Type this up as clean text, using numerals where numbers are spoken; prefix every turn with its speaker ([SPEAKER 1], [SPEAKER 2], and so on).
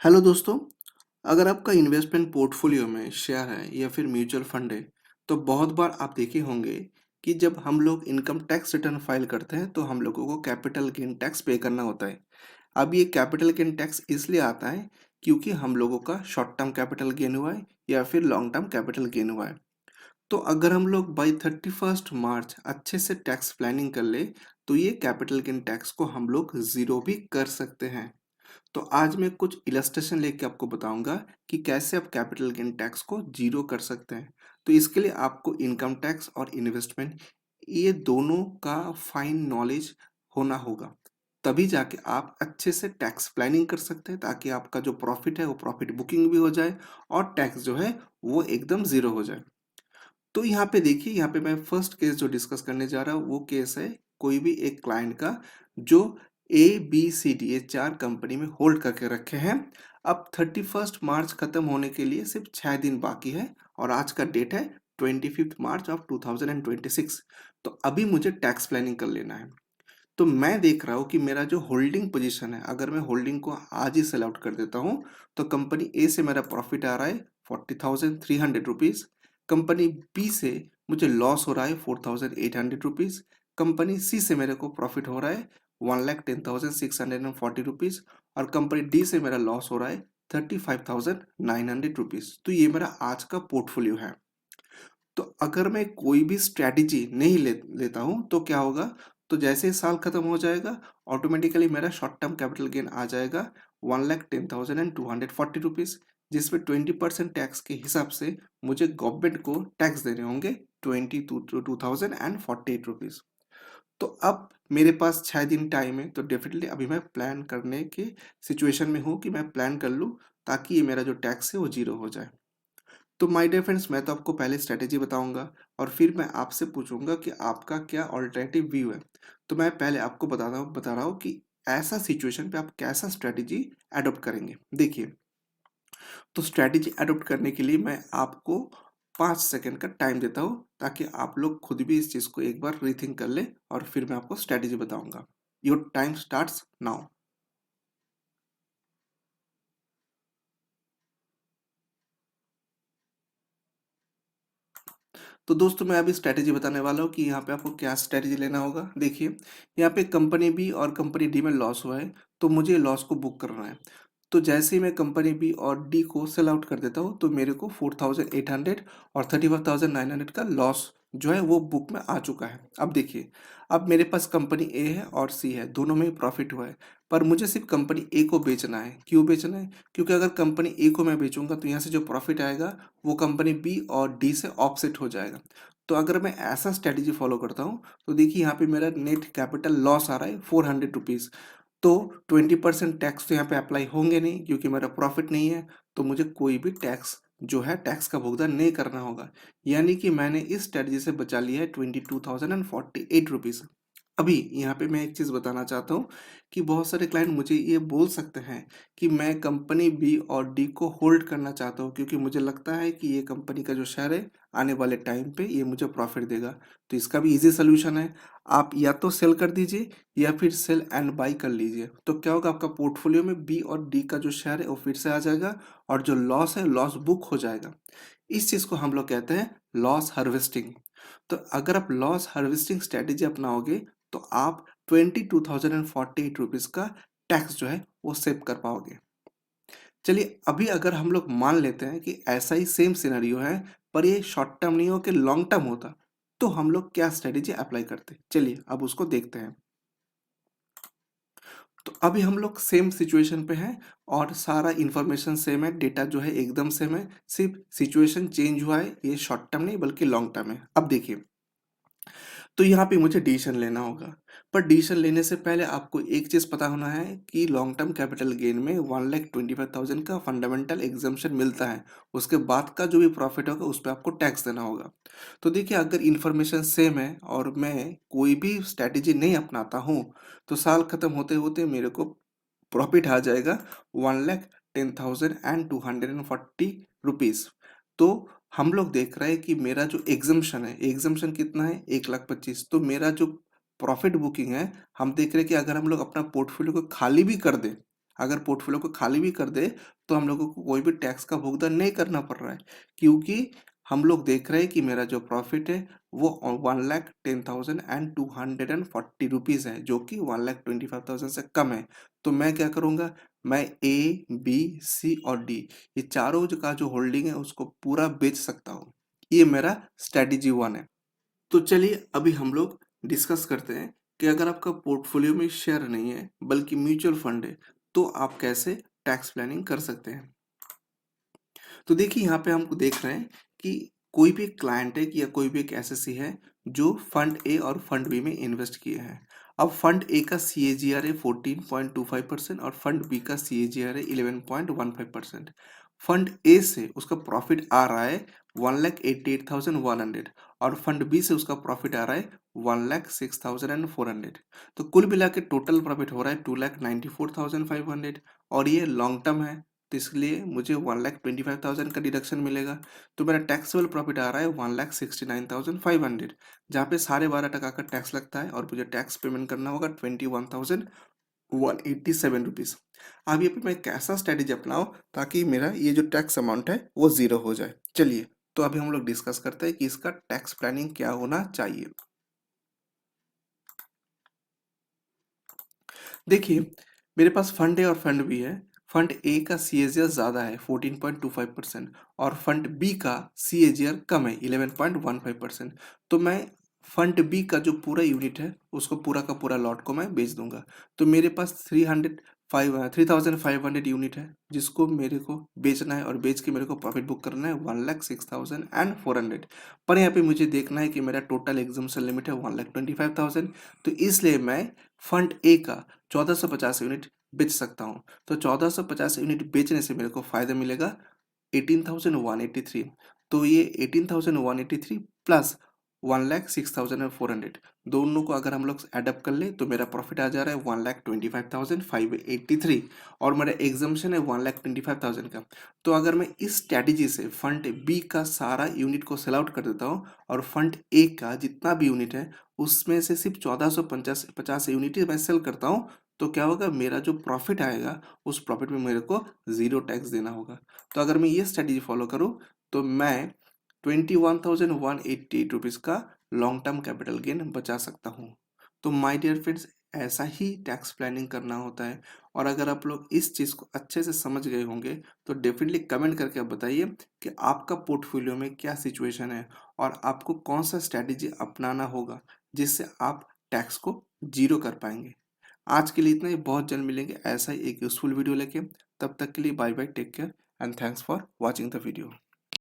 [SPEAKER 1] Hello दोस्तों, अगर आपका इन्वेस्टमेंट पोर्टफोलियो में शेयर है या फिर म्यूचुअल फंड है, तो बहुत बार आप देखे होंगे कि जब हम लोग इनकम टैक्स रिटर्न फाइल करते हैं, तो हम लोगों को कैपिटल गेन टैक्स पे करना होता है। अब ये कैपिटल गेन टैक्स इसलिए आता है क्योंकि हम लोगों का शॉर्ट टर्म कैपिटल गेन हुआ है या फिर लॉन्ग टर्म कैपिटल गेन हुआ है। तो अगर हम लोग बाई 31 मार्च अच्छे से टैक्स प्लानिंग कर ले, तो ये कैपिटल गेन टैक्स को हम लोग ज़ीरो भी कर सकते हैं। तो आज मैं कुछ इलस्ट्रेशन लेके आपको बताऊंगा कि कैसे आप कैपिटल गेन टैक्स को जीरो कर सकते हैं। तो इसके लिए आपको इनकम टैक्स और इन्वेस्टमेंट ये दोनों का फाइन नॉलेज होना होगा। तभी जाके आप अच्छे से टैक्स प्लानिंग कर सकते हैं, ताकि आपका जो प्रॉफिट है वो प्रॉफिट बुकिंग भी हो जाए और टैक्स जो है वो एकदम ज़ीरो हो जाए। तो यहाँ पे देखिए, यहाँ पे मैं फर्स्ट केस जो डिस्कस करने जा रहा हूँ वो केस है कोई भी एक क्लाइंट का जो ABCD ये 4 कंपनी में होल्ड करके रखे हैं। अब 31 मार्च खत्म होने के लिए सिर्फ 6 दिन बाकी है और आज का डेट है 25 मार्च ऑफ 2026। तो अभी मुझे टैक्स प्लानिंग कर लेना है। तो मैं देख रहा हूँ कि मेरा जो होल्डिंग पोजीशन है, अगर मैं होल्डिंग को आज ही सेल आउट कर देता हूँ, तो कंपनी ए से मेरा प्रॉफिट आ रहा है 40,300 रुपीज़। कंपनी बी से मुझे लॉस हो रहा है 4,800 रुपीज़। कंपनी सी से मेरे को प्रॉफिट हो रहा है 1,10,640 रुपीज़। और कंपनी डी से मेरा लॉस हो रहा है 35,900 रुपीज़। तो ये मेरा आज का पोर्टफोलियो है। तो अगर मैं कोई भी स्ट्रैटेजी नहीं लेता हूँ, तो क्या होगा? तो जैसे ही साल खत्म हो जाएगा, ऑटोमेटिकली मेरा शॉर्ट टर्म कैपिटल गेन आ जाएगा 1,10,240 रुपीज़, जिसमें 20% टैक्स के हिसाब से मुझे गवर्नमेंट को टैक्स देने होंगे 22,048 रुपीज़। तो अब मेरे पास 6 दिन टाइम है, तो डेफिनेटली अभी मैं प्लान करने के सिचुएशन में हूँ कि मैं प्लान कर लूँ, ताकि ये मेरा जो टैक्स है वो जीरो हो जाए। तो माय डियर फ्रेंड्स, मैं तो आपको पहले स्ट्रैटेजी बताऊंगा और फिर मैं आपसे पूछूंगा कि आपका क्या ऑल्टरनेटिव व्यू है। तो मैं पहले आपको बता रहा हूँ कि ऐसा सिचुएशन पे आप कैसा स्ट्रैटेजी अडॉप्ट करेंगे। देखिए, तो स्ट्रैटेजी अडॉप्ट करने के लिए मैं आपको 5 सेकंड का टाइम देता हूँ, ताकि आप लोग खुद भी इस चीज़ को एक बार रीथिंक कर ले और फिर मैं आपको स्ट्रैटेजी बताऊंगा। Your time starts now. तो दोस्तों, मैं अभी स्ट्रैटेजी बताने वाला हूँ कि यहाँ पे आपको क्या स्ट्रैटेजी लेना होगा। देखिए, यहाँ पे कंपनी बी और कंपनी डी में लॉस हुआ है, तो मुझे लॉस को बुक करना है। तो जैसे ही मैं कंपनी बी और डी को सेल आउट कर देता हूँ, तो मेरे को 4,800 और 35,900 का लॉस जो है वो बुक में आ चुका है। अब देखिए, अब मेरे पास कंपनी ए है और सी है, दोनों में ही प्रॉफिट हुआ है। पर मुझे सिर्फ कंपनी ए को बेचना है। क्यों बेचना है? क्योंकि अगर कंपनी ए को मैं बेचूंगा, तो यहाँ से जो प्रॉफिट आएगा वो कंपनी बी और डी से ऑफसेट हो जाएगा। तो अगर मैं ऐसा स्ट्रेटजी फॉलो करता हूँ, तो देखिए यहाँ पे मेरा नेट कैपिटल लॉस आ रहा है 400 रुपीज़। तो 20% टैक्स तो यहाँ पे अप्लाई होंगे नहीं, क्योंकि मेरा प्रॉफिट नहीं है। तो मुझे कोई भी टैक्स जो है टैक्स का भुगतान नहीं करना होगा। यानी कि मैंने इस स्ट्रेटजी से बचा लिया है 22,048 रुपीज़। अभी यहाँ पे मैं एक चीज़ बताना चाहता हूँ कि बहुत सारे क्लाइंट मुझे ये बोल सकते हैं कि मैं कंपनी बी और डी को होल्ड करना चाहता हूँ, क्योंकि मुझे लगता है कि ये कंपनी का जो शेयर है आने वाले टाइम पे ये मुझे प्रॉफिट देगा। तो इसका भी इजी सोल्यूशन है। आप या तो सेल कर दीजिए या फिर सेल एंड बाई कर लीजिए। तो क्या होगा, आपका पोर्टफोलियो में बी और डी का जो शेयर है वो फिर से आ जाएगा और जो लॉस है लॉस बुक हो जाएगा। इस चीज़ को हम लोग कहते हैं लॉस हार्वेस्टिंग। तो अगर आप लॉस हार्वेस्टिंग स्ट्रेटेजी अपनाओगे, तो आप 22,048 रुपीज़ का टैक्स जो है वो सेव कर पाओगे। चलिए, अभी अगर हम लोग मान लेते हैं कि ऐसा ही सेम सिनेरियो है, पर ये शॉर्ट टर्म नहीं हो के लॉन्ग टर्म होता, तो हम लोग क्या स्ट्रेटेजी अप्लाई करते? चलिए अब उसको देखते हैं। तो अभी हम लोग सेम सिचुएशन पे हैं और सारा इंफॉर्मेशन सेम है, डेटा जो है एकदम सेम है, सिर्फ सिचुएशन चेंज हुआ है। ये शॉर्ट टर्म नहीं बल्कि लॉन्ग टर्म है। अब देखिए, तो यहाँ पे मुझे डिसीजन लेना होगा। पर डिसीजन लेने से पहले आपको एक चीज़ पता होना है कि लॉन्ग टर्म कैपिटल गेन में 1,25,000 का फंडामेंटल एग्जम्पशन मिलता है। उसके बाद का जो भी प्रॉफिट होगा उस पर आपको टैक्स देना होगा। तो देखिए, अगर इन्फॉर्मेशन सेम है और मैं कोई भी स्ट्रैटेजी नहीं अपनाता हूँ, तो साल खत्म होते होते मेरे को प्रॉफिट आ जाएगा 1,10,240 रुपीज़। तो हम लोग देख रहे हैं कि मेरा जो एग्जम्पशन है, एग्जम्पशन कितना है? 1,25,000। तो मेरा जो प्रॉफिट बुकिंग है, हम देख रहे हैं कि अगर हम लोग अपना पोर्टफोलियो को खाली भी कर दें, अगर पोर्टफोलियो को खाली भी कर दे तो हम लोगों को कोई भी टैक्स का भुगतान नहीं करना पड़ रहा है, क्योंकि हम लोग देख रहे हैं कि मेरा जो प्रॉफिट है वो 1,10,240 रुपीज़ है, जो कि 1,25,000 से कम है। तो मैं क्या करूँगा, मैं ए, बी, सी और डी ये चारों का जो होल्डिंग है उसको पूरा बेच सकता हूँ। ये मेरा स्ट्रैटेजी 1 है। तो चलिए अभी हम लोग डिस्कस करते हैं कि अगर आपका पोर्टफोलियो में शेयर नहीं है बल्कि म्यूचुअल फंड है, तो आप कैसे टैक्स प्लानिंग कर सकते हैं। तो देखिए यहाँ पे हमको देख रहे हैं कि कोई भी क्लाइंट है कि या कोई भी एक एसएससी है जो फंड ए और फंड बी में इन्वेस्ट किए हैं। अब फंड ए का CAGR है 14.25% और फंड बी का CAGR है 11.15%। फंड ए से उसका प्रॉफिट आ रहा है 1,88,100 और फंड बी से उसका प्रॉफिट आ रहा है 1,06,400। तो कुल मिला के टोटल प्रॉफिट हो रहा है 2,94,500 और ये लॉन्ग टर्म है, तो इसलिए मुझे 1,25,000 का डिडक्शन मिलेगा। तो मेरा टैक्सेबल प्रॉफिट आ रहा है 1,69,500, जहाँ पे 12.5% का टैक्स लगता है और मुझे टैक्स पेमेंट करना होगा 21,187 रुपीज़। अब ये पे मैं कैसा स्ट्रेटेजी अपनाऊं ताकि मेरा ये जो टैक्स अमाउंट है वो ज़ीरो हो जाए। चलिए तो अभी हम लोग डिस्कस करते हैं कि इसका टैक्स प्लानिंग क्या होना चाहिए। देखिए, मेरे पास फंड है और फंड बी है। फंड ए का CAGR ज़्यादा है 14.25% और फंड बी का CAGR कम है 11.15%। तो मैं फंड बी का जो पूरा यूनिट है उसको पूरा का पूरा लॉट को मैं बेच दूंगा। तो मेरे पास 3,500 यूनिट है जिसको मेरे को बेचना है और बेच के मेरे को प्रॉफिट बुक करना है 1,06,400। पर यहाँ पे मुझे देखना है कि मेरा टोटल एग्जाम्पशन लिमिट है 1,25,000। तो इसलिए मैं फंड ए का 1450 यूनिट बेच सकता हूँ। तो 1450 यूनिट बेचने से मेरे को फायदा मिलेगा 18,183। तो ये 18,183 प्लस 1,06,400 दोनों को अगर हम लोग एडअप कर ले तो मेरा प्रॉफिट आ जा रहा है 1,25,583 और मेरा एग्जाम्पशन है 1,25,000 का। तो अगर मैं इस स्ट्रैटेजी से फंड बी का सारा यूनिट को सेल आउट कर देता हूँ और फंड ए का जितना भी यूनिट है उसमें से सिर्फ 1450 यूनिट ही मैं सेल करता हूँ, तो क्या होगा, मेरा जो प्रॉफिट आएगा उस प्रॉफिट में मेरे को ज़ीरो टैक्स देना होगा। तो अगर मैं ये स्ट्रेटेजी फॉलो करूँ तो मैं 21,188 रुपीज़ का लॉन्ग टर्म कैपिटल गेन बचा सकता हूँ। तो माय डियर फ्रेंड्स, ऐसा ही टैक्स प्लानिंग करना होता है। और अगर आप लोग इस चीज़ को अच्छे से समझ गए होंगे तो डेफिनेटली कमेंट करके आप बताइए कि आपका पोर्टफोलियो में क्या सिचुएशन है और आपको कौन सा स्ट्रैटेजी अपनाना होगा जिससे आप टैक्स को जीरो कर पाएंगे। आज के लिए इतना ही, बहुत जल्द मिलेंगे ऐसा ही एक यूजफुल वीडियो लेके। तब तक के लिए bye bye, take care and thanks for watching the video.